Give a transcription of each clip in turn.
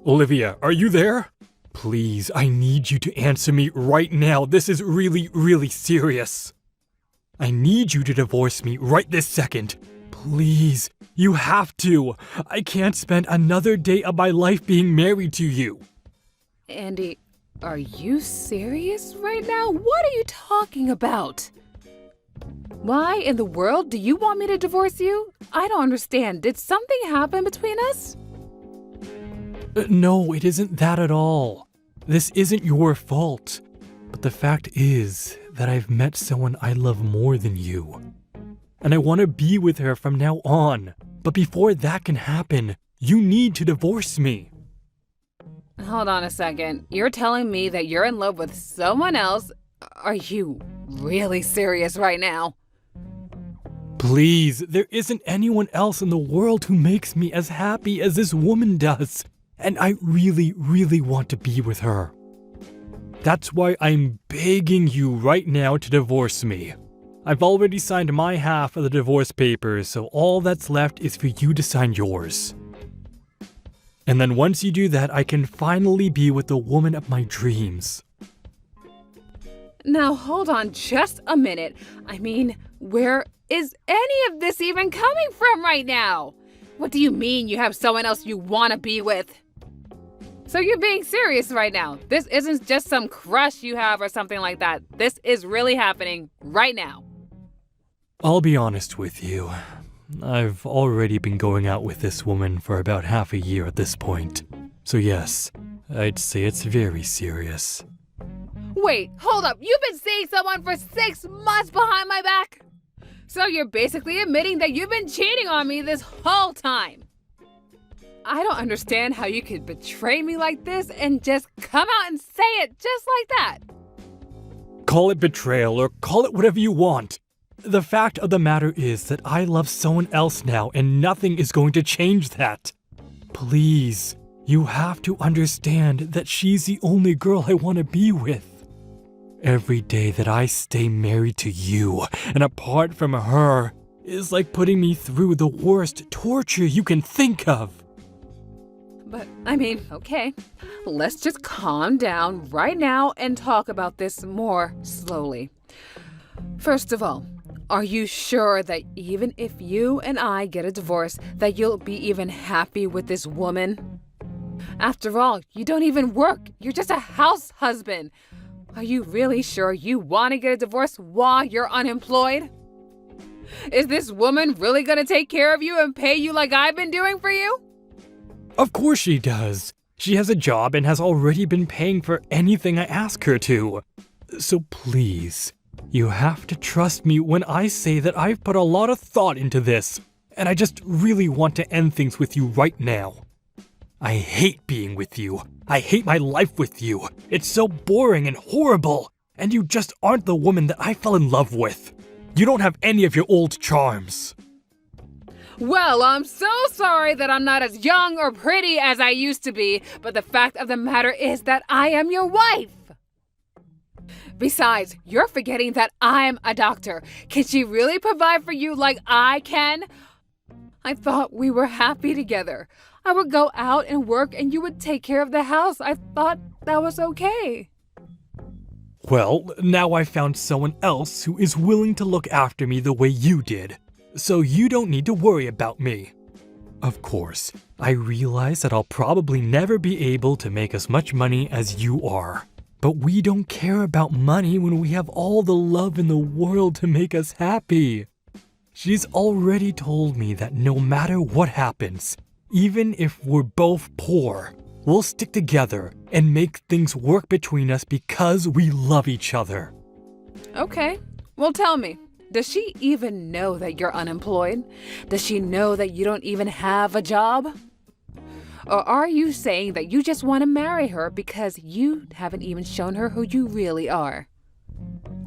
Olivia, are you there? Please, I need you to answer me right now. This is really, really serious. I need you to divorce me right this second. Please, you have to. I can't spend another day of my life being married to you. Andy, are you serious right now? What are you talking about? Why in the world do you want me to divorce you? I don't understand. Did something happen between us? No, it isn't that at all. This isn't your fault. But the fact is that I've met someone I love more than you. And I want to be with her from now on. But before that can happen, you need to divorce me. Hold on a second. You're telling me that you're in love with someone else? Are you really serious right now? Please, there isn't anyone else in the world who makes me as happy as this woman does. And I really, really want to be with her. That's why I'm begging you right now to divorce me. I've already signed my half of the divorce papers, so all that's left is for you to sign yours. And then once you do that, I can finally be with the woman of my dreams. Now hold on just a minute. I mean, where is any of this even coming from right now? What do you mean you have someone else you want to be with? So you're being serious right now. This isn't just some crush you have or something like that. This is really happening right now. I'll be honest with you. I've already been going out with this woman for about half a year at this point. So yes, I'd say it's very serious. Wait, hold up. You've been seeing someone for 6 months behind my back? So you're basically admitting that you've been cheating on me this whole time. I don't understand how you could betray me like this and just come out and say it just like that. Call it betrayal or call it whatever you want. The fact of the matter is that I love someone else now and nothing is going to change that. Please, you have to understand that she's the only girl I want to be with. Every day that I stay married to you and apart from her is like putting me through the worst torture you can think of. But, I mean, okay, let's just calm down right now and talk about this more slowly. First of all, are you sure that even if you and I get a divorce, that you'll be even happy with this woman? After all, you don't even work. You're just a house husband. Are you really sure you want to get a divorce while you're unemployed? Is this woman really going to take care of you and pay you like I've been doing for you? Of course she does. She has a job and has already been paying for anything I ask her to. So please, you have to trust me when I say that I've put a lot of thought into this, and I just really want to end things with you right now. I hate being with you. I hate my life with you. It's so boring and horrible, and you just aren't the woman that I fell in love with. You don't have any of your old charms. Well, I'm so sorry that I'm not as young or pretty as I used to be, but the fact of the matter is that I am your wife. Besides, you're forgetting that I'm a doctor. Can she really provide for you like I can? I thought we were happy together. I would go out and work and you would take care of the house. I thought that was okay. Well, now I found someone else who is willing to look after me the way you did. So you don't need to worry about me. Of course, I realize that I'll probably never be able to make as much money as you are. But we don't care about money when we have all the love in the world to make us happy. She's already told me that no matter what happens, even if we're both poor, we'll stick together and make things work between us because we love each other. Okay, well tell me. Does she even know that you're unemployed? Does she know that you don't even have a job? Or are you saying that you just want to marry her because you haven't even shown her who you really are?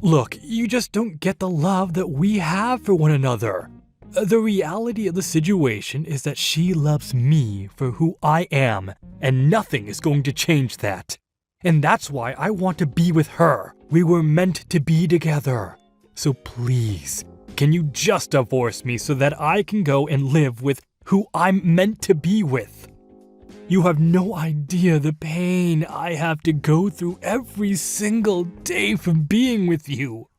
Look, you just don't get the love that we have for one another. The reality of the situation is that she loves me for who I am, and nothing is going to change that. And that's why I want to be with her. We were meant to be together. So please, can you just divorce me so that I can go and live with who I'm meant to be with? You have no idea the pain I have to go through every single day from being with you.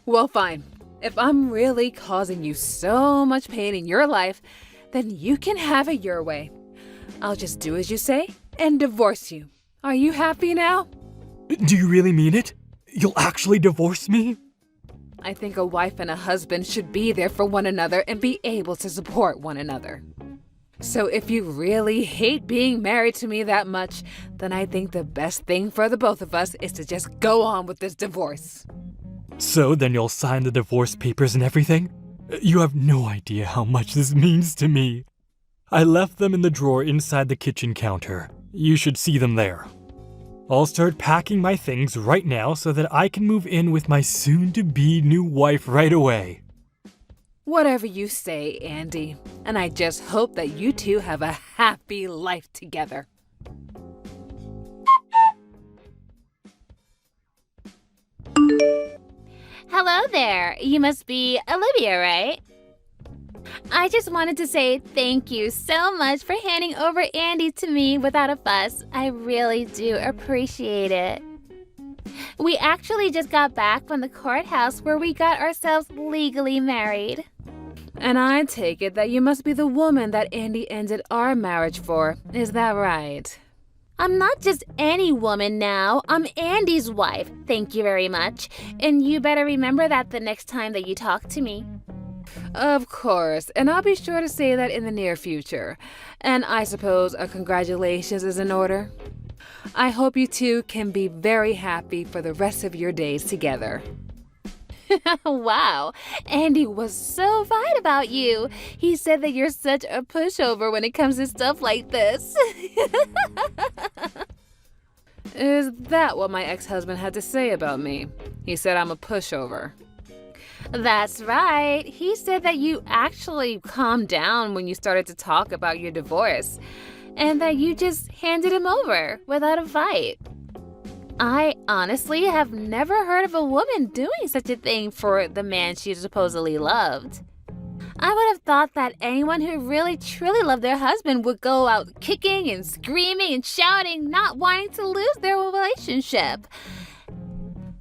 Well, fine. If I'm really causing you so much pain in your life, then you can have it your way. I'll just do as you say and divorce you. Are you happy now? Do you really mean it? You'll actually divorce me? I think a wife and a husband should be there for one another and be able to support one another. So if you really hate being married to me that much, then I think the best thing for the both of us is to just go on with this divorce. So then you'll sign the divorce papers and everything? You have no idea how much this means to me. I left them in the drawer inside the kitchen counter. You should see them there. I'll start packing my things right now so that I can move in with my soon-to-be new wife right away. Whatever you say, Andy. And I just hope that you two have a happy life together. Hello there. You must be Olivia, right? I just wanted to say thank you so much for handing over Andy to me without a fuss. I really do appreciate it. We actually just got back from the courthouse where we got ourselves legally married. And I take it that you must be the woman that Andy ended our marriage for. Is that right? I'm not just any woman now. I'm Andy's wife. Thank you very much. And you better remember that the next time that you talk to me. Of course, and I'll be sure to say that in the near future. And I suppose a congratulations is in order. I hope you two can be very happy for the rest of your days together. Wow, Andy was so right about you. He said that you're such a pushover when it comes to stuff like this. Is that what my ex-husband had to say about me? He said I'm a pushover. That's right. He said that you actually calmed down when you started to talk about your divorce, and that you just handed him over without a fight. I honestly have never heard of a woman doing such a thing for the man she supposedly loved. I would have thought that anyone who really truly loved their husband would go out kicking and screaming and shouting, not wanting to lose their relationship.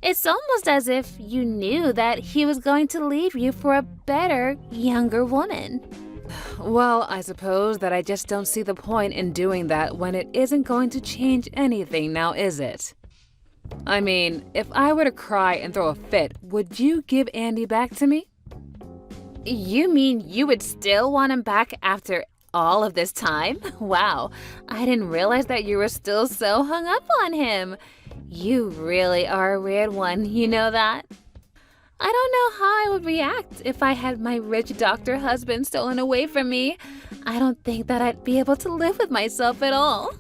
It's almost as if you knew that he was going to leave you for a better, younger woman. Well, I suppose that I just don't see the point in doing that when it isn't going to change anything now, is it? I mean, if I were to cry and throw a fit, would you give Andy back to me? You mean you would still want him back after all of this time? Wow, I didn't realize that you were still so hung up on him. You really are a weird one, you know that? I don't know how I would react if I had my rich doctor husband stolen away from me. I don't think that I'd be able to live with myself at all.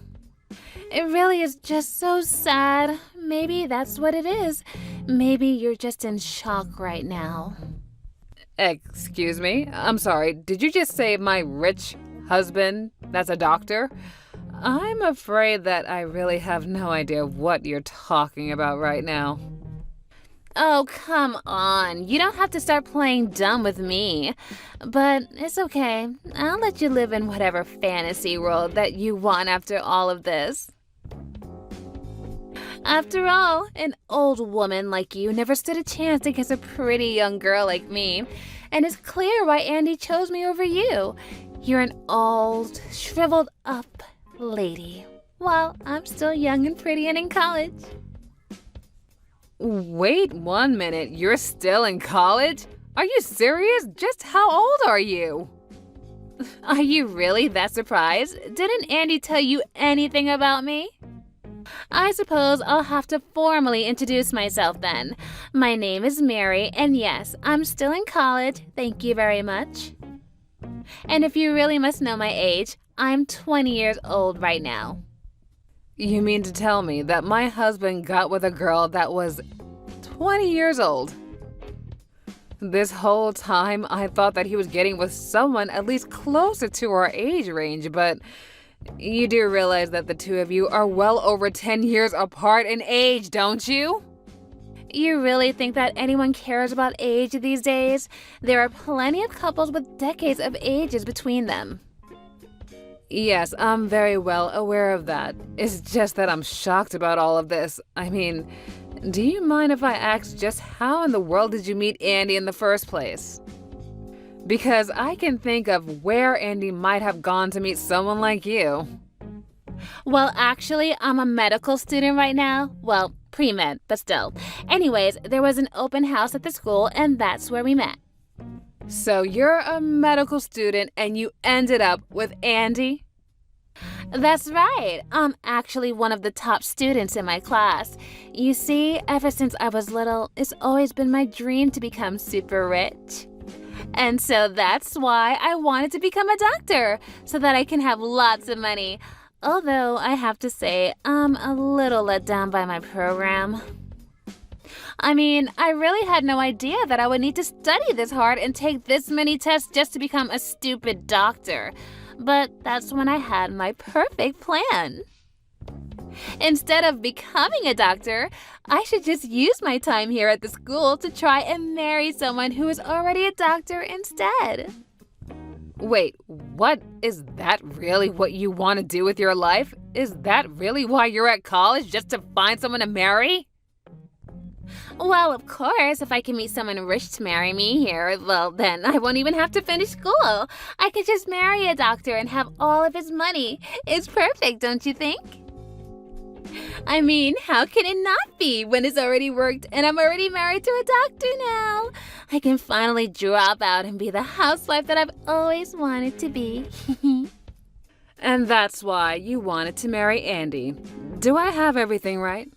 It really is just so sad. Maybe that's what it is. Maybe you're just in shock right now. Excuse me? I'm sorry, did you just say my rich husband that's a doctor? I'm afraid that I really have no idea what you're talking about right now. Oh, come on. You don't have to start playing dumb with me. But it's okay. I'll let you live in whatever fantasy world that you want after all of this. After all, an old woman like you never stood a chance against a pretty young girl like me. And it's clear why Andy chose me over you. You're an old, shriveled up lady, while I'm still young and pretty and in college. Wait 1 minute, you're still in college? Are you serious? Just how old are you? Are you really that surprised? Didn't Andy tell you anything about me? I suppose I'll have to formally introduce myself then. My name is Mary, and yes, I'm still in college, thank you very much. And if you really must know my age, I'm 20 years old right now. You mean to tell me that my husband got with a girl that was 20 years old? This whole time, I thought that he was getting with someone at least closer to our age range, but you do realize that the two of you are well over 10 years apart in age, don't you? You really think that anyone cares about age these days? There are plenty of couples with decades of ages between them. Yes, I'm very well aware of that. It's just that I'm shocked about all of this. I mean, do you mind if I ask just how in the world did you meet Andy in the first place? Because I can think of where Andy might have gone to meet someone like you. Well, actually, I'm a medical student right now. Well, pre-med, but still. Anyways, there was an open house at the school, and that's where we met. So you're a medical student and you ended up with Andy? That's right. I'm actually one of the top students in my class. You see, ever since I was little, it's always been my dream to become super rich. And so that's why I wanted to become a doctor, so that I can have lots of money. Although I have to say, I'm a little let down by my program. I mean, I really had no idea that I would need to study this hard and take this many tests just to become a stupid doctor. But that's when I had my perfect plan. Instead of becoming a doctor, I should just use my time here at the school to try and marry someone who is already a doctor instead. Wait, what? Is that really what you want to do with your life? Is that really why you're at college, just to find someone to marry? Well, of course, if I can meet someone rich to marry me here, well, then I won't even have to finish school. I could just marry a doctor and have all of his money. It's perfect, don't you think? I mean, how can it not be when it's already worked and I'm already married to a doctor now? I can finally drop out and be the housewife that I've always wanted to be. And that's why you wanted to marry Andy. Do I have everything right?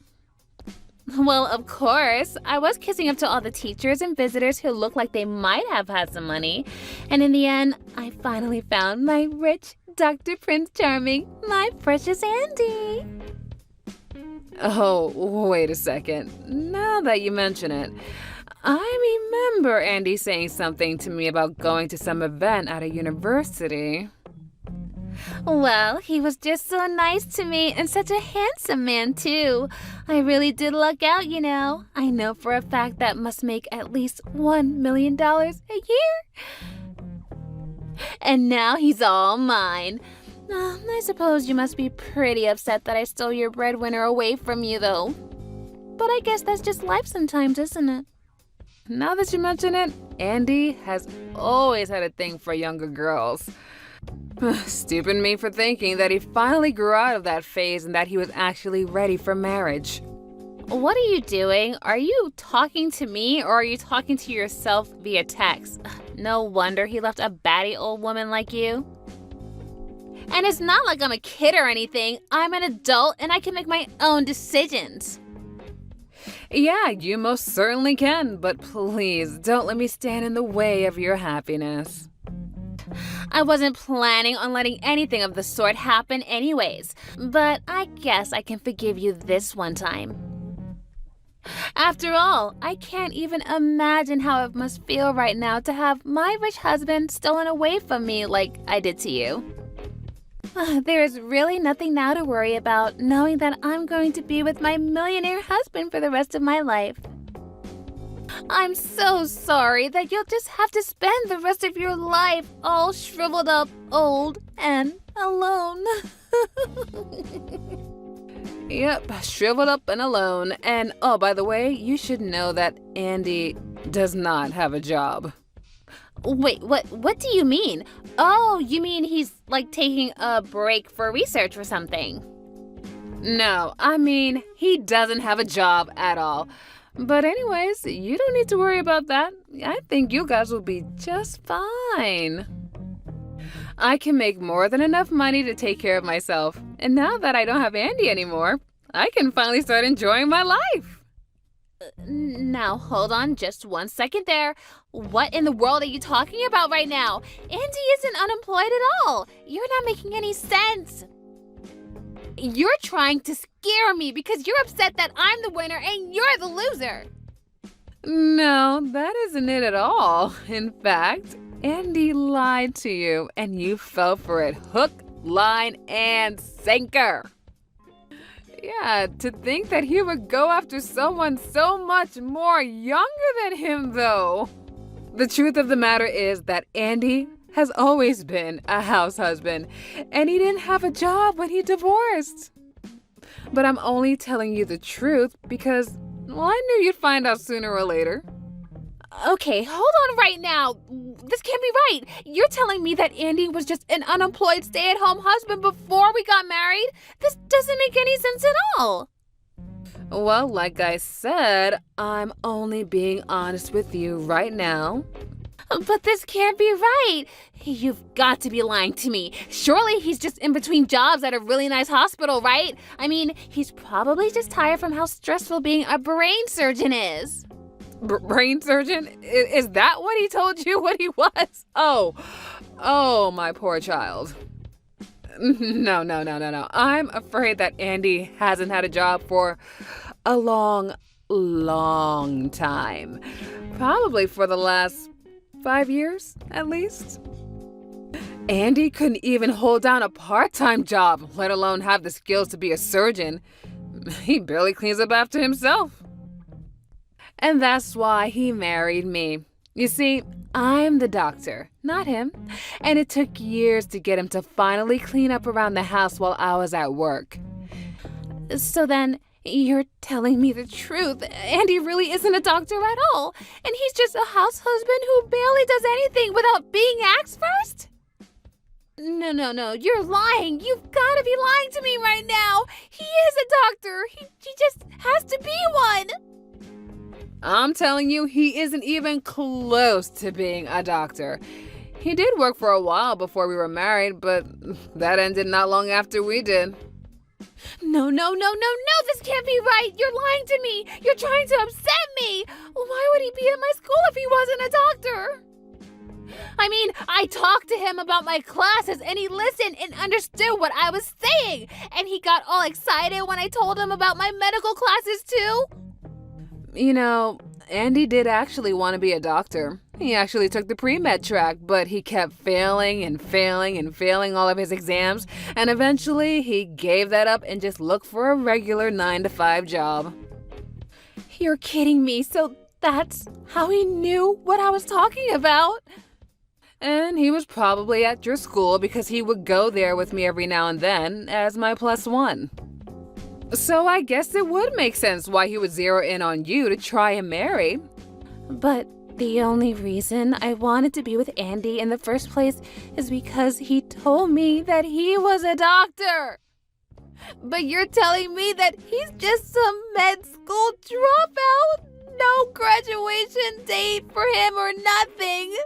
Well, of course. I was kissing up to all the teachers and visitors who looked like they might have had some money. And in the end, I finally found my rich Dr. Prince Charming, my precious Andy. Oh, wait a second. Now that you mention it, I remember Andy saying something to me about going to some event at a university. Well, he was just so nice to me and such a handsome man, too. I really did luck out, you know. I know for a fact that must make at least $1 million a year. And now he's all mine. I suppose you must be pretty upset that I stole your breadwinner away from you, though. But I guess that's just life sometimes, isn't it? Now that you mention it, Andy has always had a thing for younger girls. Stupid me for thinking that he finally grew out of that phase and that he was actually ready for marriage. What are you doing? Are you talking to me or are you talking to yourself via text? No wonder he left a batty old woman like you. And it's not like I'm a kid or anything. I'm an adult and I can make my own decisions. Yeah, you most certainly can, but please don't let me stand in the way of your happiness. I wasn't planning on letting anything of the sort happen anyways, but I guess I can forgive you this one time. After all, I can't even imagine how it must feel right now to have my rich husband stolen away from me like I did to you. There is really nothing now to worry about, knowing that I'm going to be with my millionaire husband for the rest of my life. I'm so sorry that you'll just have to spend the rest of your life all shriveled up, old, and alone. Yep, shriveled up and alone. And oh, by the way, you should know that Andy does not have a job. Wait, what do you mean? Oh, you mean he's like taking a break for research or something? No, I mean, he doesn't have a job at all. But anyways, you don't need to worry about that. I think you guys will be just fine. I can make more than enough money to take care of myself. And now that I don't have Andy anymore, I can finally start enjoying my life. Now, hold on just 1 second there. What in the world are you talking about right now? Andy isn't unemployed at all. You're not making any sense. You're trying to scare me because you're upset that I'm the winner and you're the loser. No, that isn't it at all. In fact, Andy lied to you and you fell for it hook, line, and sinker. Yeah, to think that he would go after someone so much more younger than him, though. The truth of the matter is that Andy has always been a house husband, and he didn't have a job when he divorced. But I'm only telling you the truth because, well, I knew you'd find out sooner or later. Okay, hold on right now. This can't be right. You're telling me that Andy was just an unemployed stay-at-home husband before we got married? This doesn't make any sense at all. Well, like I said, I'm only being honest with you right now. But this can't be right. You've got to be lying to me. Surely he's just in between jobs at a really nice hospital, right? I mean, he's probably just tired from how stressful being a brain surgeon is. Brain surgeon? Is that what he told you what he was? Oh, my poor child. No. I'm afraid that Andy hasn't had a job for a long time. Probably for the last 5 years, at least. Andy couldn't even hold down a part-time job, let alone have the skills to be a surgeon. He barely cleans up after himself. And that's why he married me. You see, I'm the doctor, not him. And it took years to get him to finally clean up around the house while I was at work. So then, you're telling me the truth. Andy really isn't a doctor at all. And he's just a house husband who barely does anything without being asked first? No, you're lying. You've got to be lying to me right now. He is a doctor. He just has to be one. I'm telling you, he isn't even close to being a doctor. He did work for a while before we were married, but that ended not long after we did. No, this can't be right. You're lying to me. You're trying to upset me. Why would he be at my school if he wasn't a doctor? I mean, I talked to him about my classes and he listened and understood what I was saying. And he got all excited when I told him about my medical classes too. You know, Andy did actually want to be a doctor. He actually took the pre-med track, but he kept failing all of his exams, and eventually he gave that up and just looked for a regular 9-to-5 job. You're kidding me, so that's how he knew what I was talking about? And he was probably at your school because he would go there with me every now and then as my +1. So I guess it would make sense why he would zero in on you to try and marry. But the only reason I wanted to be with Andy in the first place is because he told me that he was a doctor. But you're telling me that he's just some med school dropout? No graduation date for him or nothing?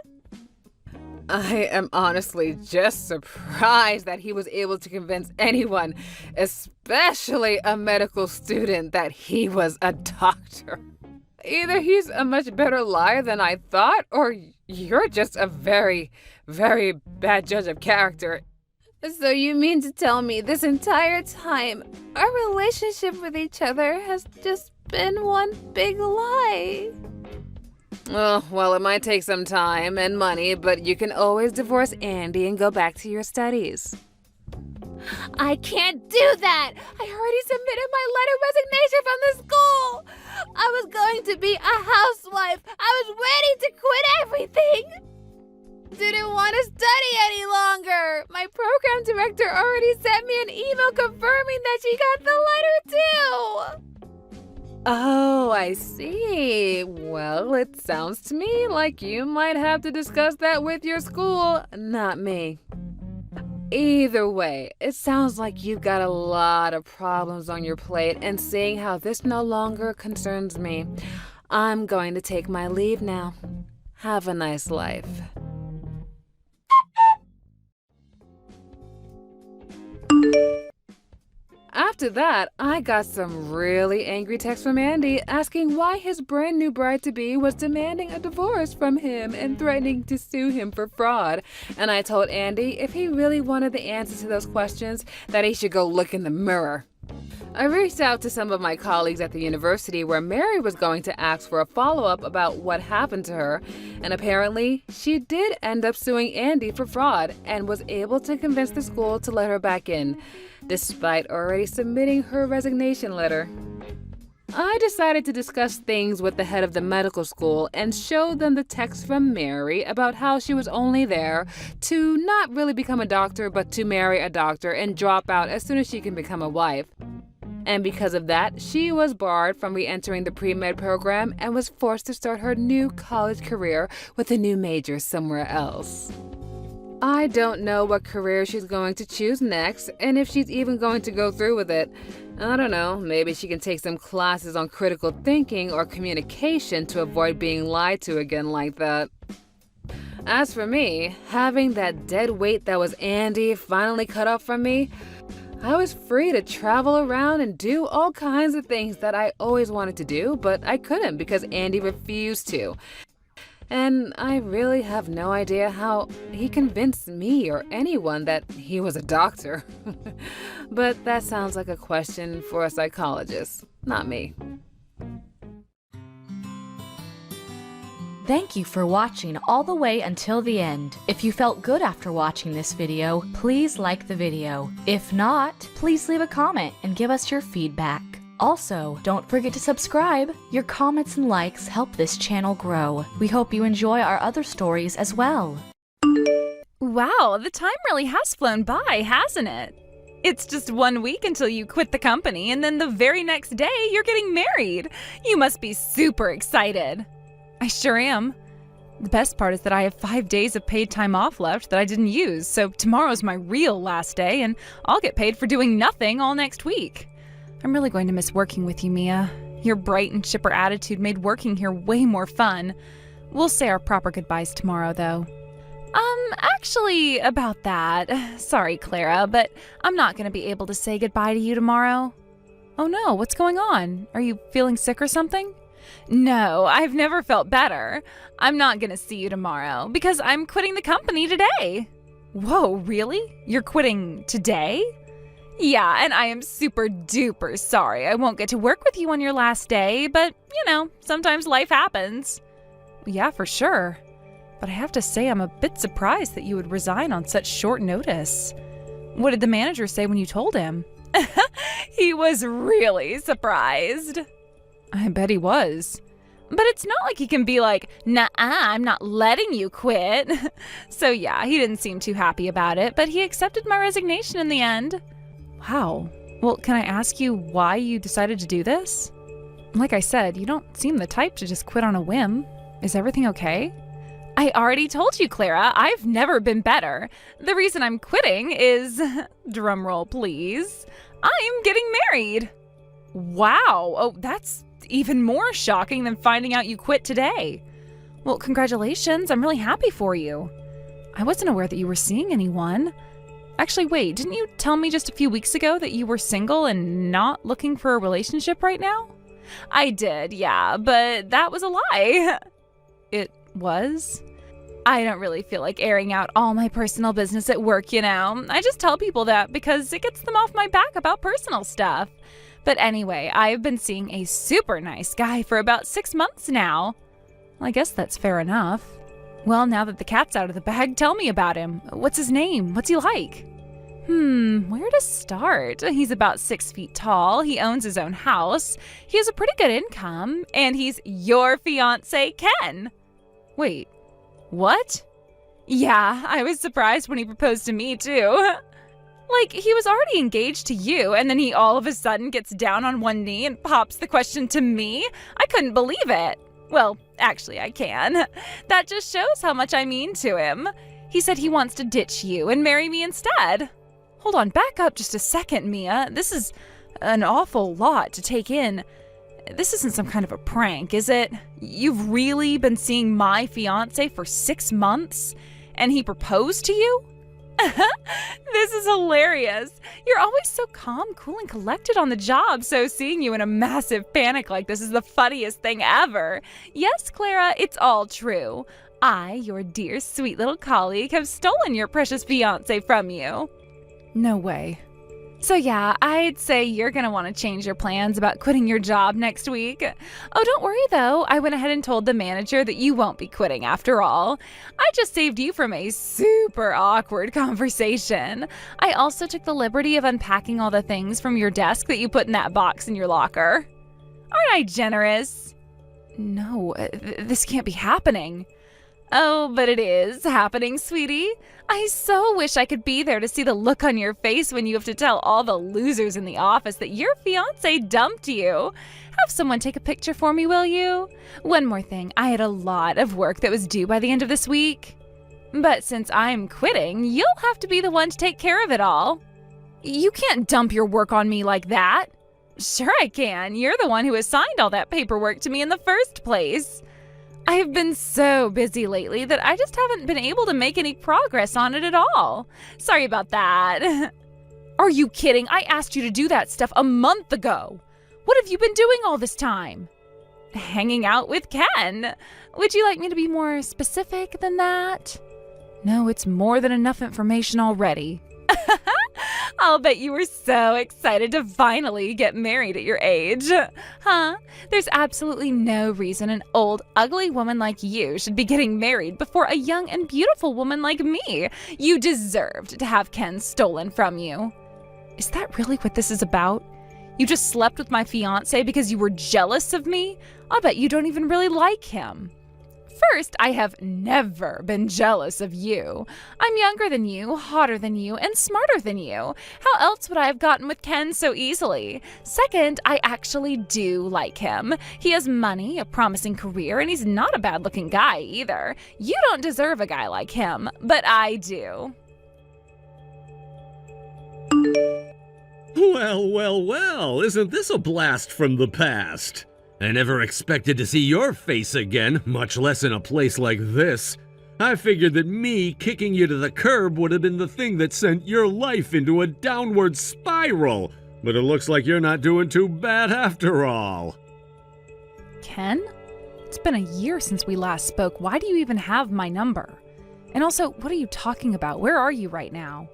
I am honestly just surprised that he was able to convince anyone, especially a medical student, that he was a doctor. Either he's a much better liar than I thought, or you're just a very, very bad judge of character. So you mean to tell me this entire time, our relationship with each other has just been one big lie? Oh, well, it might take some time and money, but you can always divorce Andy and go back to your studies. I can't do that! I already submitted my letter of resignation from the school! I was going to be a housewife! I was ready to quit everything! Didn't want to study any longer! My program director already sent me an email confirming that she got the letter too! Oh, I see. Well, it sounds to me like you might have to discuss that with your school, not me. Either way, it sounds like you've got a lot of problems on your plate, and seeing how this no longer concerns me, I'm going to take my leave now. Have a nice life. After that, I got some really angry texts from Andy asking why his brand new bride-to-be was demanding a divorce from him and threatening to sue him for fraud. And I told Andy if he really wanted the answers to those questions, that he should go look in the mirror. I reached out to some of my colleagues at the university where Mary was going to ask for a follow-up about what happened to her, and apparently she did end up suing Andy for fraud and was able to convince the school to let her back in, despite already submitting her resignation letter. I decided to discuss things with the head of the medical school and show them the text from Mary about how she was only there to not really become a doctor, but to marry a doctor and drop out as soon as she can become a wife. And because of that, she was barred from re-entering the pre-med program and was forced to start her new college career with a new major somewhere else. I don't know what career she's going to choose next, and if she's even going to go through with it. I don't know, maybe she can take some classes on critical thinking or communication to avoid being lied to again like that. As for me, having that dead weight that was Andy finally cut off from me, I was free to travel around and do all kinds of things that I always wanted to do, but I couldn't because Andy refused to. And I really have no idea how he convinced me or anyone that he was a doctor. But that sounds like a question for a psychologist, not me. Thank you for watching all the way until the end. If you felt good after watching this video, please like the video. If not, please leave a comment and give us your feedback. Also, don't forget to subscribe. Your comments and likes help this channel grow. We hope you enjoy our other stories as well. Wow, the time really has flown by, hasn't it? It's just 1 week until you quit the company, and then the very next day you're getting married. You must be super excited. I sure am. The best part is that I have 5 days of paid time off left that I didn't use, so tomorrow's my real last day, and I'll get paid for doing nothing all next week. I'm really going to miss working with you, Mia. Your bright and chipper attitude made working here way more fun. We'll say our proper goodbyes tomorrow, though. Actually, about that, sorry, Clara, but I'm not going to be able to say goodbye to you tomorrow. Oh no, what's going on? Are you feeling sick or something? No, I've never felt better. I'm not going to see you tomorrow because I'm quitting the company today. Whoa, really? You're quitting today? Yeah, and I am super duper sorry I won't get to work with you on your last day, but, you know, sometimes life happens. Yeah, for sure. But I have to say I'm a bit surprised that you would resign on such short notice. What did the manager say when you told him? He was really surprised. I bet he was. But it's not like he can be like, nah, I'm not letting you quit. So yeah, he didn't seem too happy about it, but he accepted my resignation in the end. Wow. Well, can I ask you why you decided to do this? Like I said, you don't seem the type to just quit on a whim. Is everything okay? I already told you, Clara, I've never been better. The reason I'm quitting is, drumroll please, I'm getting married. Wow. Oh, that's even more shocking than finding out you quit today. Well, congratulations. I'm really happy for you. I wasn't aware that you were seeing anyone. Actually, wait, didn't you tell me just a few weeks ago that you were single and not looking for a relationship right now? I did, yeah, but that was a lie. It was? I don't really feel like airing out all my personal business at work, you know. I just tell people that because it gets them off my back about personal stuff. But anyway, I've been seeing a super nice guy for about 6 months now. Well, I guess that's fair enough. Well, now that the cat's out of the bag, tell me about him. What's his name? What's he like? Where to start? He's about 6 feet tall. He owns his own house. He has a pretty good income. And he's your fiance, Ken. Wait, what? Yeah, I was surprised when he proposed to me, too. Like, he was already engaged to you, and then he all of a sudden gets down on one knee and pops the question to me? I couldn't believe it. Well, actually, I can. That just shows how much I mean to him. He said he wants to ditch you and marry me instead. Hold on, back up just a second, Mia. This is an awful lot to take in. This isn't some kind of a prank, is it? You've really been seeing my fiancé for 6 months, and he proposed to you? This is hilarious. You're always so calm, cool, and collected on the job, so seeing you in a massive panic like this is the funniest thing ever. Yes, Clara, it's all true. I, your dear, sweet little colleague, have stolen your precious fiancé from you. No way. So yeah, I'd say you're gonna want to change your plans about quitting your job next week. Oh, don't worry though. I went ahead and told the manager that you won't be quitting after all. I just saved you from a super awkward conversation. I also took the liberty of unpacking all the things from your desk that you put in that box in your locker. Aren't I generous? No, this can't be happening. Oh, but it is happening, sweetie. I so wish I could be there to see the look on your face when you have to tell all the losers in the office that your fiancé dumped you. Have someone take a picture for me, will you? One more thing, I had a lot of work that was due by the end of this week. But since I'm quitting, you'll have to be the one to take care of it all. You can't dump your work on me like that. Sure I can. You're the one who assigned all that paperwork to me in the first place. I have been so busy lately that I just haven't been able to make any progress on it at all. Sorry about that. Are you kidding? I asked you to do that stuff a month ago. What have you been doing all this time? Hanging out with Ken. Would you like me to be more specific than that? No, it's more than enough information already. I'll bet you were so excited to finally get married at your age. Huh? There's absolutely no reason an old, ugly woman like you should be getting married before a young and beautiful woman like me. You deserved to have Ken stolen from you. Is that really what this is about? You just slept with my fiancé because you were jealous of me? I'll bet you don't even really like him. First, I have never been jealous of you. I'm younger than you, hotter than you, and smarter than you. How else would I have gotten with Ken so easily? Second, I actually do like him. He has money, a promising career, and he's not a bad-looking guy either. You don't deserve a guy like him, but I do. Well, isn't this a blast from the past? I never expected to see your face again, much less in a place like this. I figured that me kicking you to the curb would have been the thing that sent your life into a downward spiral, but it looks like you're not doing too bad after all. Ken? It's been a year since we last spoke. Why do you even have my number? And also, what are you talking about? Where are you right now?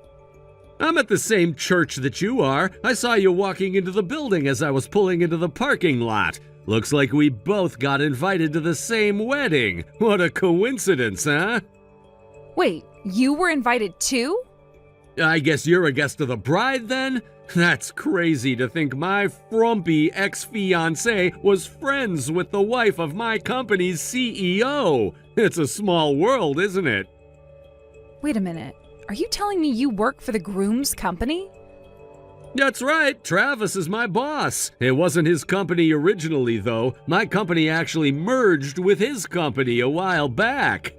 I'm at the same church that you are. I saw you walking into the building as I was pulling into the parking lot. Looks like we both got invited to the same wedding. What a coincidence, huh? Wait, you were invited too? I guess you're a guest of the bride then? That's crazy to think my frumpy ex-fiancé was friends with the wife of my company's CEO. It's a small world, isn't it? Wait a minute. Are you telling me you work for the groom's company? That's right, Travis is my boss. It wasn't his company originally, though. My company actually merged with his company a while back.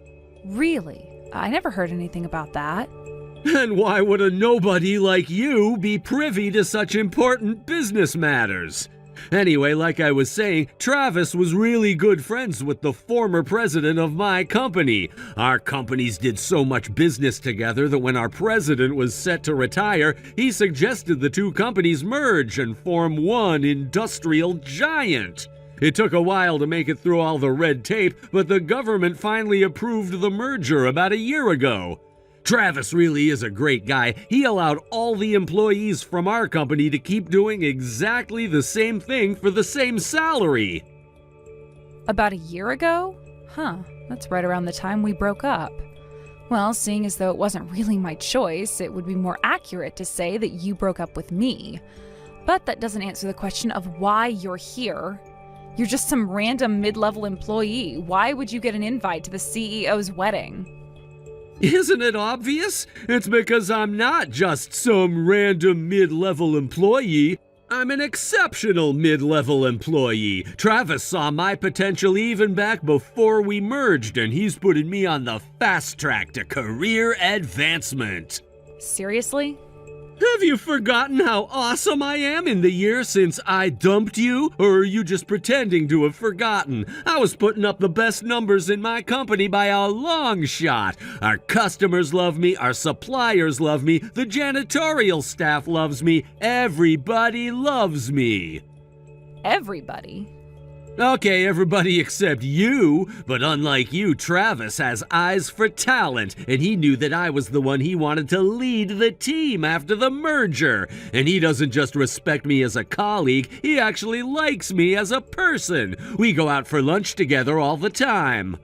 Really? I never heard anything about that. And why would a nobody like you be privy to such important business matters? Anyway, like I was saying, Travis was really good friends with the former president of my company. Our companies did so much business together that when our president was set to retire, he suggested the two companies merge and form one industrial giant. It took a while to make it through all the red tape, but the government finally approved the merger about a year ago. Travis really is a great guy. He allowed all the employees from our company to keep doing exactly the same thing for the same salary. About a year ago? Huh, that's right around the time we broke up. Well, seeing as though it wasn't really my choice, it would be more accurate to say that you broke up with me. But that doesn't answer the question of why you're here. You're just some random mid-level employee. Why would you get an invite to the CEO's wedding? Isn't it obvious? It's because I'm not just some random mid-level employee. I'm an exceptional mid-level employee. Travis saw my potential even back before we merged, and he's putting me on the fast track to career advancement. Seriously? Have you forgotten how awesome I am in the year since I dumped you? Or are you just pretending to have forgotten? I was putting up the best numbers in my company by a long shot. Our customers love me, our suppliers love me, the janitorial staff loves me, everybody loves me. Everybody? Okay, everybody except you, but unlike you, Travis has eyes for talent, and he knew that I was the one he wanted to lead the team after the merger. And he doesn't just respect me as a colleague, he actually likes me as a person. We go out for lunch together all the time.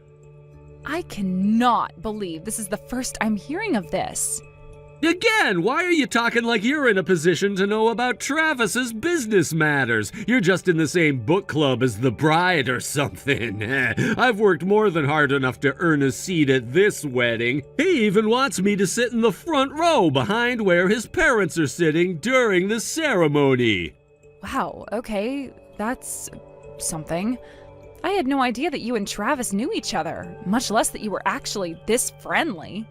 I cannot believe this is the first I'm hearing of this. Again, why are you talking like you're in a position to know about Travis's business matters? You're just in the same book club as the bride or something. I've worked more than hard enough to earn a seat at this wedding. He even wants me to sit in the front row behind where his parents are sitting during the ceremony. Wow, okay, that's something. I had no idea that you and Travis knew each other, much less that you were actually this friendly.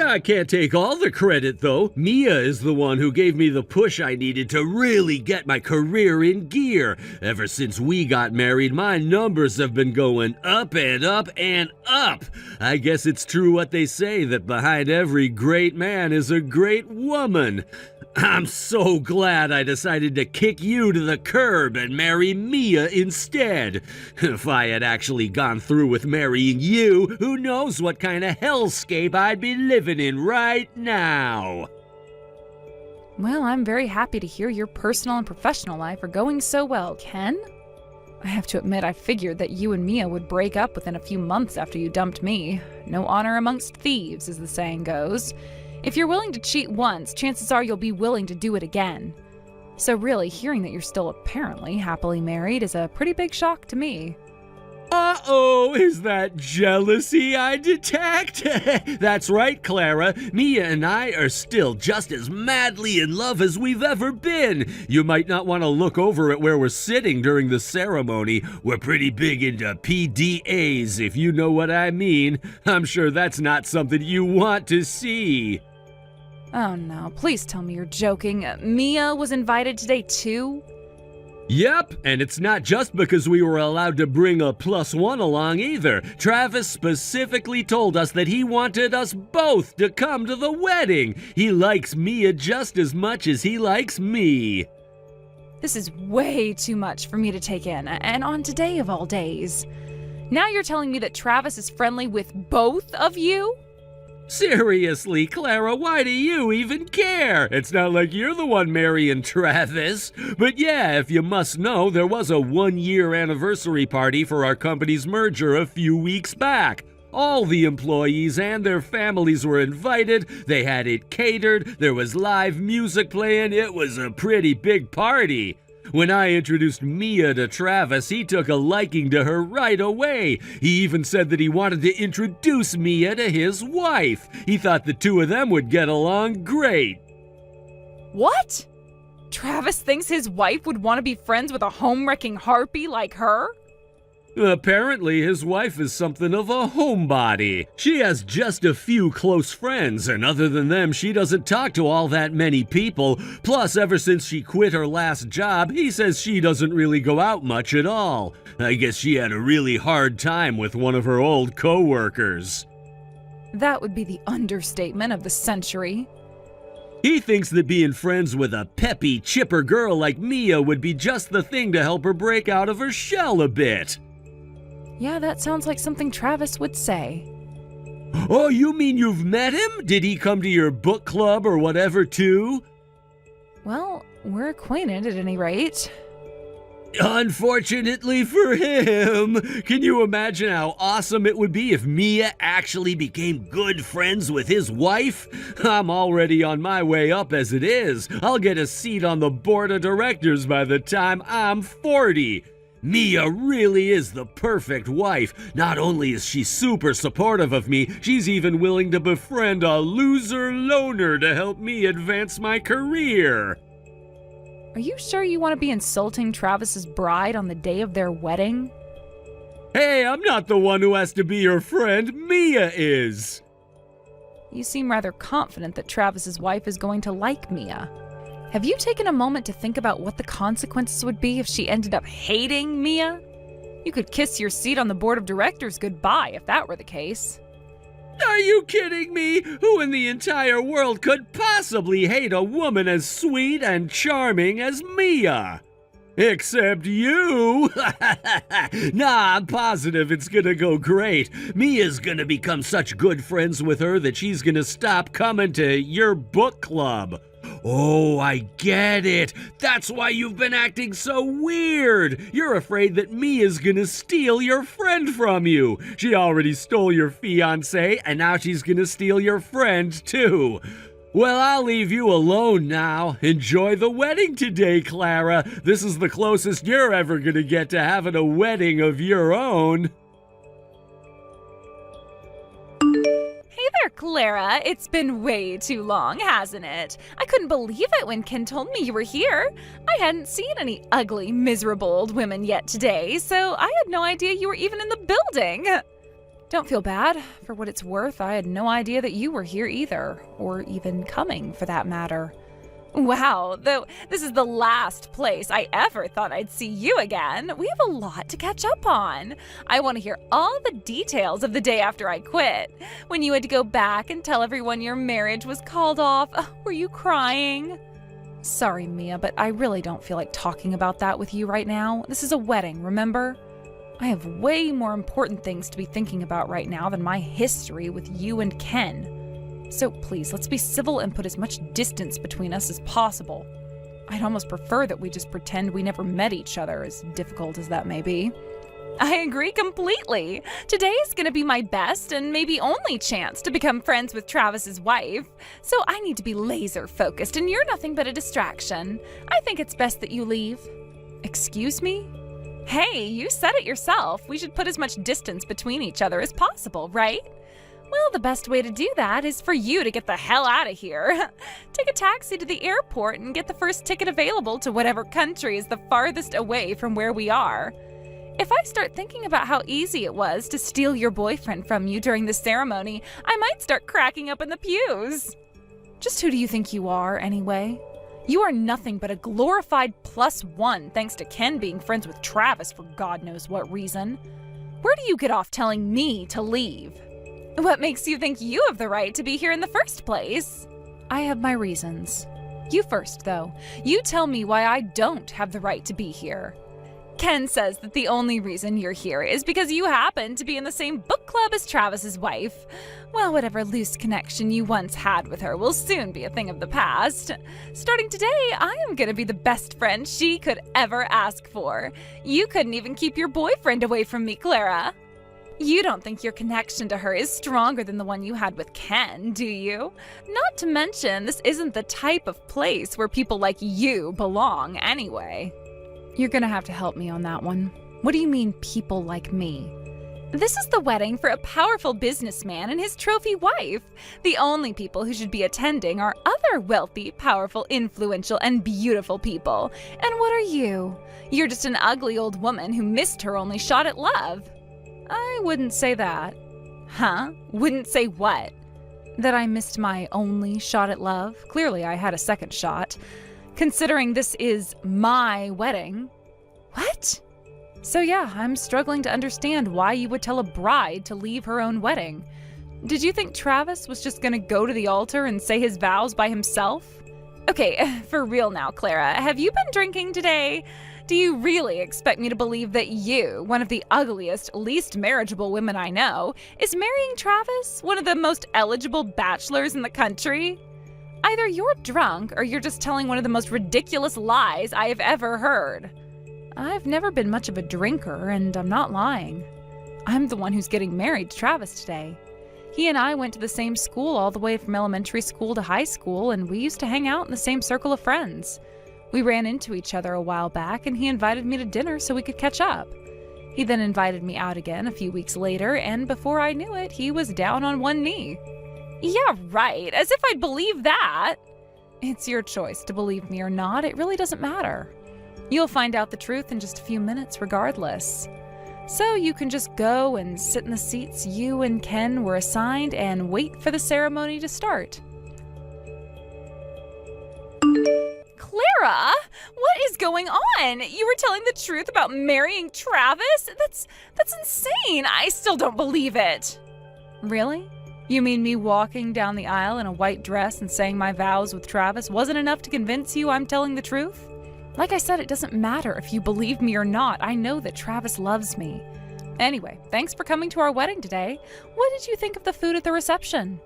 I can't take all the credit, though. Mia is the one who gave me the push I needed to really get my career in gear. Ever since we got married, my numbers have been going up and up and up. I guess it's true what they say, that behind every great man is a great woman. I'm so glad I decided to kick you to the curb and marry Mia instead. If I had actually gone through with marrying you, who knows what kind of hellscape I'd be living in right now. Well, I'm very happy to hear your personal and professional life are going so well, Ken. I have to admit, I figured that you and Mia would break up within a few months after you dumped me. No honor amongst thieves, as the saying goes. If you're willing to cheat once, chances are you'll be willing to do it again. So really, hearing that you're still apparently happily married is a pretty big shock to me. Uh-oh, is that jealousy I detect? That's right, Clara. Mia and I are still just as madly in love as we've ever been. You might not want to look over at where we're sitting during the ceremony. We're pretty big into PDAs, if you know what I mean. I'm sure that's not something you want to see. Oh no, please tell me you're joking. Mia was invited today too? Yep, and it's not just because we were allowed to bring a +1 along either. Travis specifically told us that he wanted us both to come to the wedding. He likes Mia just as much as he likes me. This is way too much for me to take in, and on today of all days. Now you're telling me that Travis is friendly with both of you? Seriously, Clara, why do you even care? It's not like you're the one marrying Travis. But yeah, if you must know, there was a 1-year anniversary party for our company's merger a few weeks back. All the employees and their families were invited, they had it catered, there was live music playing, it was a pretty big party. When I introduced Mia to Travis, he took a liking to her right away. He even said that he wanted to introduce Mia to his wife. He thought the two of them would get along great. What? Travis thinks his wife would want to be friends with a home-wrecking harpy like her? Apparently, his wife is something of a homebody. She has just a few close friends, and other than them, she doesn't talk to all that many people. Plus, ever since she quit her last job, he says she doesn't really go out much at all. I guess she had a really hard time with one of her old co-workers. That would be the understatement of the century. He thinks that being friends with a peppy, chipper girl like Mia would be just the thing to help her break out of her shell a bit. Yeah, that sounds like something Travis would say. Oh, you mean you've met him? Did he come to your book club or whatever, too? Well, we're acquainted at any rate. Unfortunately for him. Can you imagine how awesome it would be if Mia actually became good friends with his wife? I'm already on my way up as it is. I'll get a seat on the board of directors by the time I'm 40. Mia really is the perfect wife. Not only is she super supportive of me, she's even willing to befriend a loser loner to help me advance my career. Are you sure you want to be insulting Travis's bride on the day of their wedding? Hey, I'm not the one who has to be your friend. Mia is. You seem rather confident that Travis's wife is going to like Mia. Have you taken a moment to think about what the consequences would be if she ended up hating Mia? You could kiss your seat on the board of directors goodbye if that were the case. Are you kidding me? Who in the entire world could possibly hate a woman as sweet and charming as Mia? Except you! Nah, I'm positive it's gonna go great. Mia's gonna become such good friends with her that she's gonna stop coming to your book club. Oh, I get it. That's why you've been acting so weird. You're afraid that Mia's gonna steal your friend from you. She already stole your fiancé, and now she's gonna steal your friend, too. Well, I'll leave you alone now. Enjoy the wedding today, Clara. This is the closest you're ever gonna get to having a wedding of your own. Hey there, Clara. It's been way too long, hasn't it? I couldn't believe it when Ken told me you were here. I hadn't seen any ugly, miserable old women yet today, so I had no idea you were even in the building. Don't feel bad. For what it's worth, I had no idea that you were here either, or even coming for that matter. Wow, though this is the last place I ever thought I'd see you again. We have a lot to catch up on. I want to hear all the details of the day after I quit. When you had to go back and tell everyone your marriage was called off, were you crying? Sorry, Mia, but I really don't feel like talking about that with you right now. This is a wedding, remember? I have way more important things to be thinking about right now than my history with you and Ken. So please, let's be civil and put as much distance between us as possible. I'd almost prefer that we just pretend we never met each other, as difficult as that may be. I agree completely. Today is going to be my best and maybe only chance to become friends with Travis's wife. So I need to be laser focused, and you're nothing but a distraction. I think it's best that you leave. Excuse me? Hey, you said it yourself. We should put as much distance between each other as possible, right? Well, the best way to do that is for you to get the hell out of here. Take a taxi to the airport and get the first ticket available to whatever country is the farthest away from where we are. If I start thinking about how easy it was to steal your boyfriend from you during the ceremony, I might start cracking up in the pews. Just who do you think you are, anyway? You are nothing but a glorified +1 thanks to Ken being friends with Travis for God knows what reason. Where do you get off telling me to leave? What makes you think you have the right to be here in the first place? I have my reasons. You first, though. You tell me why I don't have the right to be here. Ken says that the only reason you're here is because you happen to be in the same book club as Travis's wife. Well, whatever loose connection you once had with her will soon be a thing of the past. Starting today, I am going to be the best friend she could ever ask for. You couldn't even keep your boyfriend away from me, Clara. You don't think your connection to her is stronger than the one you had with Ken, do you? Not to mention, this isn't the type of place where people like you belong anyway. You're gonna have to help me on that one. What do you mean, people like me? This is the wedding for a powerful businessman and his trophy wife. The only people who should be attending are other wealthy, powerful, influential, and beautiful people. And what are you? You're just an ugly old woman who missed her only shot at love. I wouldn't say that. Huh? Wouldn't say what? That I missed my only shot at love? Clearly I had a second shot. Considering this is my wedding. What? So yeah, I'm struggling to understand why you would tell a bride to leave her own wedding. Did you think Travis was just gonna go to the altar and say his vows by himself? Okay, for real now, Clara, have you been drinking today? Do you really expect me to believe that you, one of the ugliest, least marriageable women I know, is marrying Travis, one of the most eligible bachelors in the country? Either you're drunk or you're just telling one of the most ridiculous lies I have ever heard. I've never been much of a drinker, and I'm not lying. I'm the one who's getting married to Travis today. He and I went to the same school all the way from elementary school to high school, and we used to hang out in the same circle of friends. We ran into each other a while back, and he invited me to dinner so we could catch up. He then invited me out again a few weeks later, and before I knew it, he was down on one knee. Yeah, right. As if I'd believe that. It's your choice to believe me or not. It really doesn't matter. You'll find out the truth in just a few minutes regardless. So you can just go and sit in the seats you and Ken were assigned and wait for the ceremony to start. Clara, what is going on? You were telling the truth about marrying Travis? That's insane. I still don't believe it. Really? You mean me walking down the aisle in a white dress and saying my vows with Travis wasn't enough to convince you I'm telling the truth? Like I said, it doesn't matter if you believe me or not. I know that Travis loves me. Anyway, thanks for coming to our wedding today. What did you think of the food at the reception?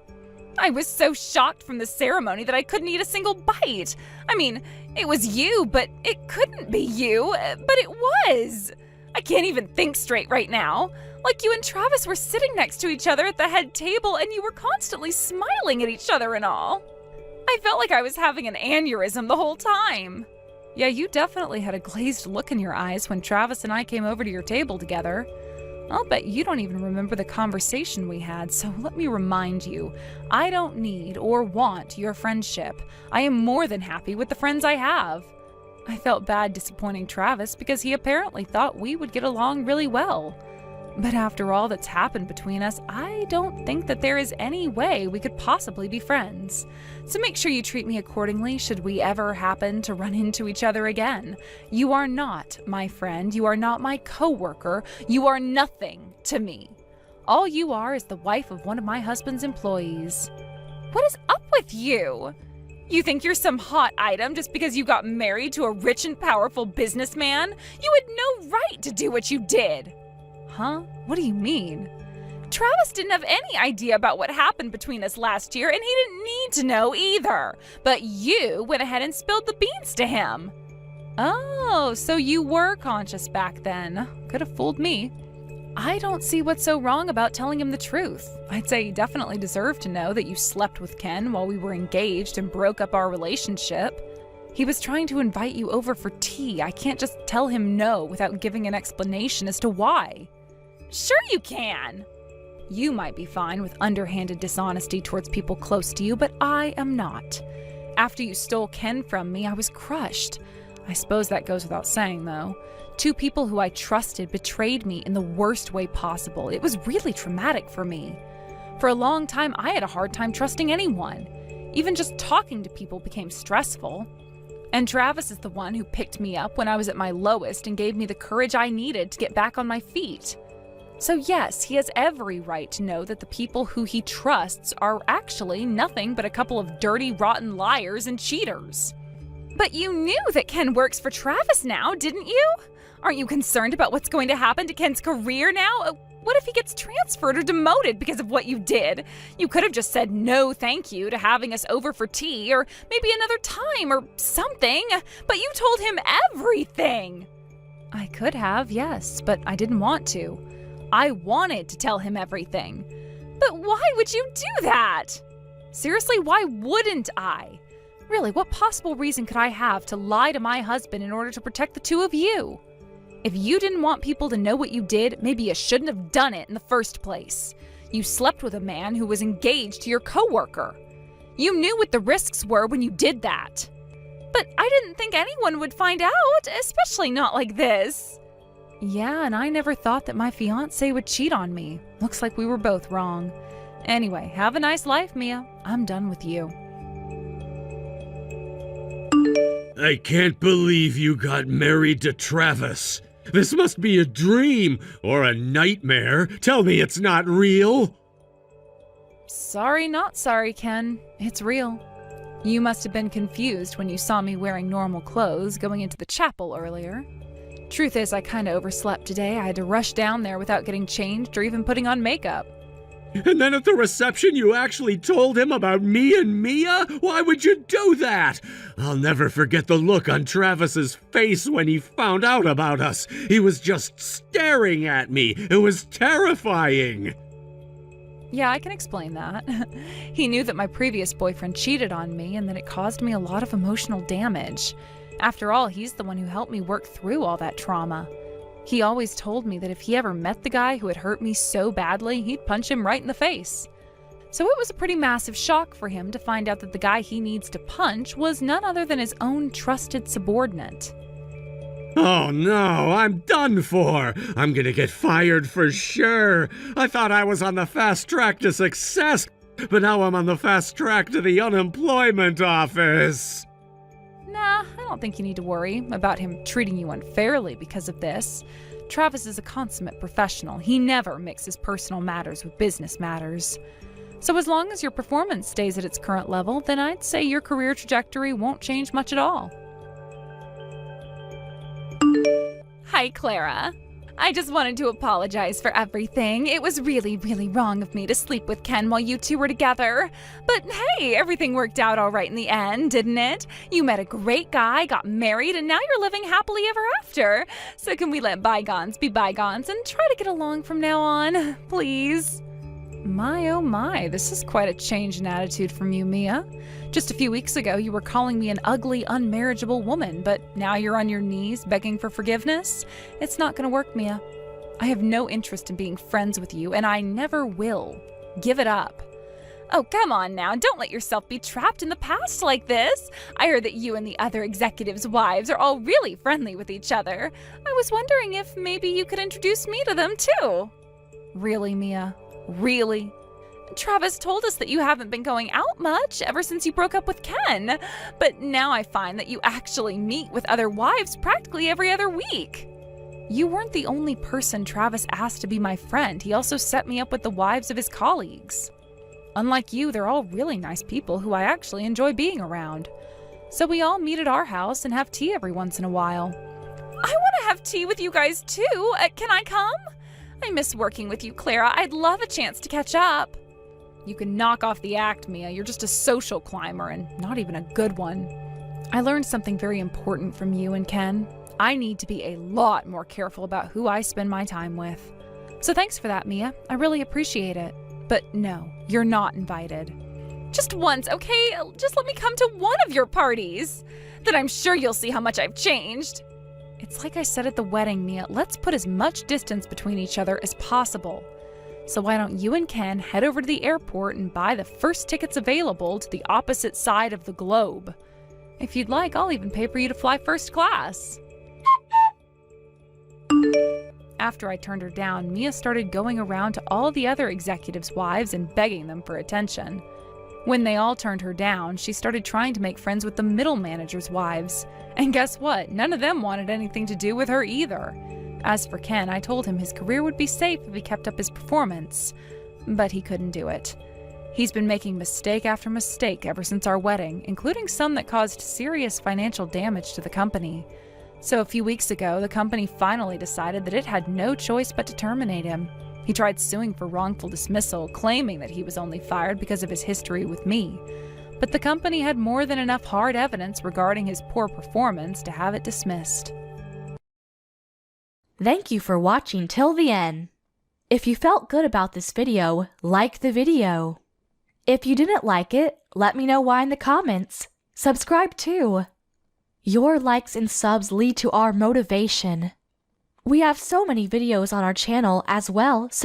I was so shocked from the ceremony that I couldn't eat a single bite. I mean, it was you, but it couldn't be you. But it was. I can't even think straight right now. Like you and Travis were sitting next to each other at the head table and you were constantly smiling at each other and all. I felt like I was having an aneurysm the whole time. Yeah, you definitely had a glazed look in your eyes when Travis and I came over to your table together. I'll bet you don't even remember the conversation we had, so let me remind you, I don't need or want your friendship. I am more than happy with the friends I have. I felt bad disappointing Travis because he apparently thought we would get along really well. But after all that's happened between us, I don't think that there is any way we could possibly be friends. So make sure you treat me accordingly should we ever happen to run into each other again. You are not my friend. You are not my coworker. You are nothing to me. All you are is the wife of one of my husband's employees. What is up with you? You think you're some hot item just because you got married to a rich and powerful businessman? You had no right to do what you did. Huh? What do you mean? Travis didn't have any idea about what happened between us last year, and he didn't need to know either. But you went ahead and spilled the beans to him. Oh, so you were conscious back then. Could have fooled me. I don't see what's so wrong about telling him the truth. I'd say he definitely deserved to know that you slept with Ken while we were engaged and broke up our relationship. He was trying to invite you over for tea. I can't just tell him no without giving an explanation as to why. Sure you can. You might be fine with underhanded dishonesty towards people close to you, but I am not. After you stole Ken from me, I was crushed. I suppose that goes without saying, though. 2 people who I trusted betrayed me in the worst way possible. It was really traumatic for me. For a long time, I had a hard time trusting anyone. Even just talking to people became stressful. And Travis is the one who picked me up when I was at my lowest and gave me the courage I needed to get back on my feet. So yes, he has every right to know that the people who he trusts are actually nothing but a couple of dirty, rotten liars and cheaters. But you knew that Ken works for Travis now, didn't you? Aren't you concerned about what's going to happen to Ken's career now? What if he gets transferred or demoted because of what you did? You could have just said no thank you to having us over for tea, or maybe another time or something, but you told him everything. I could have, yes, but I didn't want to. I wanted to tell him everything. But why would you do that? Seriously, why wouldn't I? Really, what possible reason could I have to lie to my husband in order to protect the 2 of you? If you didn't want people to know what you did, maybe you shouldn't have done it in the first place. You slept with a man who was engaged to your coworker. You knew what the risks were when you did that. But I didn't think anyone would find out, especially not like this. Yeah, and I never thought that my fiancé would cheat on me. Looks like we were both wrong. Anyway, have a nice life, Mia. I'm done with you. I can't believe you got married to Travis. This must be a dream or a nightmare. Tell me it's not real. Sorry, not sorry, Ken. It's real. You must have been confused when you saw me wearing normal clothes going into the chapel earlier. Truth is, I kinda overslept today. I had to rush down there without getting changed or even putting on makeup. And then at the reception you actually told him about me and Mia? Why would you do that? I'll never forget the look on Travis's face when he found out about us. He was just staring at me. It was terrifying. Yeah, I can explain that. He knew that my previous boyfriend cheated on me and that it caused me a lot of emotional damage. After all, he's the one who helped me work through all that trauma. He always told me that if he ever met the guy who had hurt me so badly, he'd punch him right in the face. So it was a pretty massive shock for him to find out that the guy he needs to punch was none other than his own trusted subordinate. Oh no, I'm done for. I'm gonna get fired for sure. I thought I was on the fast track to success, but now I'm on the fast track to the unemployment office. Nah, I don't think you need to worry about him treating you unfairly because of this. Travis is a consummate professional. He never mixes personal matters with business matters. So as long as your performance stays at its current level, then I'd say your career trajectory won't change much at all. Hi, Clara. I just wanted to apologize for everything. It was really, really wrong of me to sleep with Ken while you 2 were together. But hey, everything worked out all right in the end, didn't it? You met a great guy, got married, and now you're living happily ever after. So can we let bygones be bygones and try to get along from now on, please? My oh my, this is quite a change in attitude from you, Mia. Just a few weeks ago, you were calling me an ugly, unmarriageable woman, but now you're on your knees begging for forgiveness? It's not gonna work, Mia. I have no interest in being friends with you, and I never will. Give it up. Oh, come on now. Don't let yourself be trapped in the past like this. I heard that you and the other executives' wives are all really friendly with each other. I was wondering if maybe you could introduce me to them too. Really, Mia? Really? Travis told us that you haven't been going out much ever since you broke up with Ken, but now I find that you actually meet with other wives practically every other week. You weren't the only person Travis asked to be my friend. He also set me up with the wives of his colleagues. Unlike you, they're all really nice people who I actually enjoy being around. So we all meet at our house and have tea every once in a while. I want to have tea with you guys too. Can I come? I miss working with you, Clara. I'd love a chance to catch up. You can knock off the act, Mia. You're just a social climber and not even a good one. I learned something very important from you and Ken. I need to be a lot more careful about who I spend my time with. So thanks for that, Mia. I really appreciate it. But no, you're not invited. Just once, okay? Just let me come to one of your parties. Then I'm sure you'll see how much I've changed. It's like I said at the wedding, Mia. Let's put as much distance between each other as possible. So why don't you and Ken head over to the airport and buy the first tickets available to the opposite side of the globe? If you'd like, I'll even pay for you to fly first class. After I turned her down, Mia started going around to all the other executives' wives and begging them for attention. When they all turned her down, she started trying to make friends with the middle managers' wives. And guess what? None of them wanted anything to do with her either. As for Ken, I told him his career would be safe if he kept up his performance. But he couldn't do it. He's been making mistake after mistake ever since our wedding, including some that caused serious financial damage to the company. So a few weeks ago, the company finally decided that it had no choice but to terminate him. He tried suing for wrongful dismissal, claiming that he was only fired because of his history with me. But the company had more than enough hard evidence regarding his poor performance to have it dismissed. Thank you for watching till the end. If you felt good about this video, like the video. If you didn't like it, let me know why in the comments. Subscribe too. Your likes and subs lead to our motivation. We have so many videos on our channel as well, so